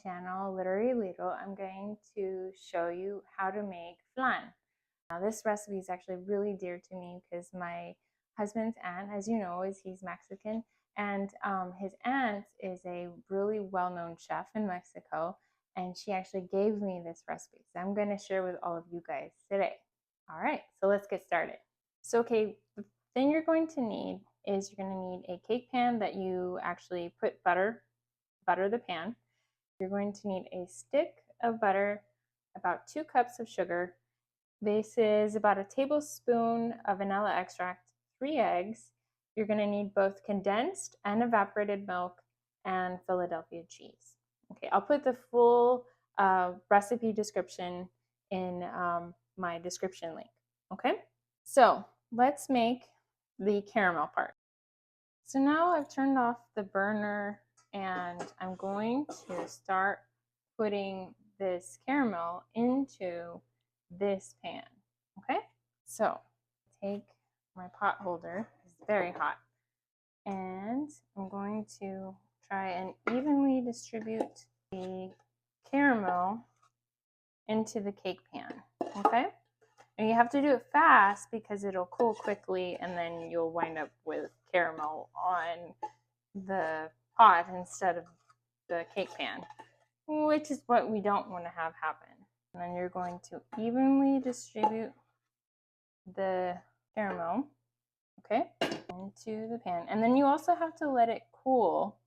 channel, Literary Ladle, I'm going to show you how to make flan. Now this recipe is actually really dear to me because my husband's aunt, as you know, he's Mexican, and his aunt is a really well-known chef in Mexico, and she actually gave me this recipe. So I'm going to share with all of you guys today. All right, so let's get started. So the thing you're going to need is you're going to need a cake pan that you actually put butter the pan. You're going to need a stick of butter, about 2 cups of sugar. This is about a tablespoon of vanilla extract, 3 eggs. You're going to need both condensed and evaporated milk and Philadelphia cheese. Okay, I'll put the full recipe description in my description link. Okay, so let's make the caramel part. So now I've turned off the burner and I'm going to start putting this caramel into this pan. Okay, so take my pot holder, it's very hot, and I'm going to try and evenly distribute the caramel into the cake pan. Okay, and you have to do it fast because it'll cool quickly and then you'll wind up with caramel on the pot instead of the cake pan, which is what we don't want to have happen. And then you're going to evenly distribute the caramel, okay, into the pan. And then you also have to let it cool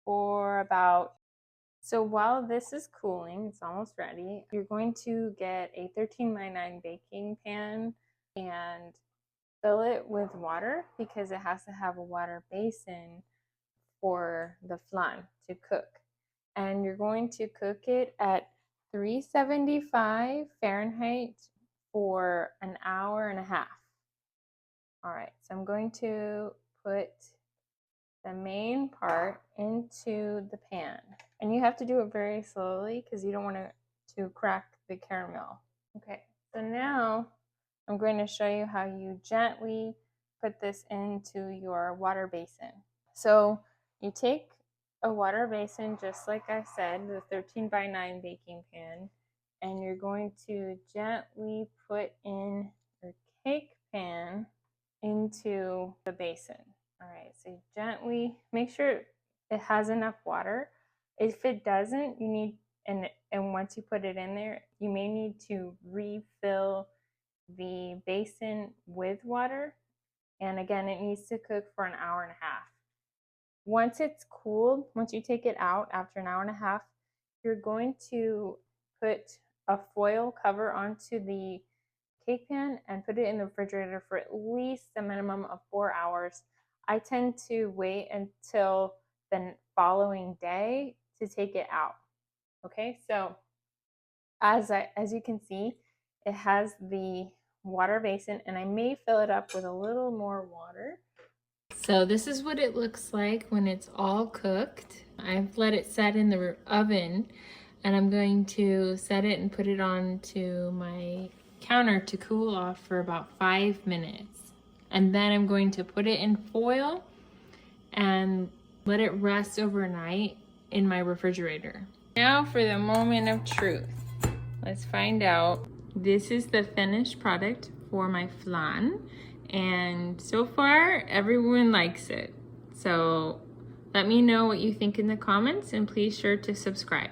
for about, so while this is cooling, it's almost ready, you're going to get a 13x9 baking pan and fill it with water because it has to have a water basin for the flan to cook. And you're going to cook it at 375 Fahrenheit for an hour and a half. All right, so I'm going to put the main part into the pan. And you have to do it very slowly because you don't want to crack the caramel. Okay, so now I'm going to show you how you gently put this into your water basin. So you take a water basin, just like I said, the 13x9 baking pan, and you're going to gently put in your cake pan into the basin. All right, so you gently make sure it has enough water. If it doesn't, you need, and once you put it in there, you may need to refill the basin with water. And again, it needs to cook for an hour and a half. Once it's cooled, once you take it out after an hour and a half, you're going to put a foil cover onto the cake pan and put it in the refrigerator for at least a minimum of 4 hours. I tend to wait until the following day to take it out. Okay, so as you can see, it has the water basin, and I may fill it up with a little more water. So this is what it looks like when it's all cooked. I've let it set in the oven, and I'm going to set it and put it onto my counter to cool off for about 5 minutes. And then I'm going to put it in foil and let it rest overnight in my refrigerator. Now for the moment of truth. Let's find out. This is the finished product for my flan. And so far, everyone likes it. So let me know what you think in the comments, and please sure to subscribe.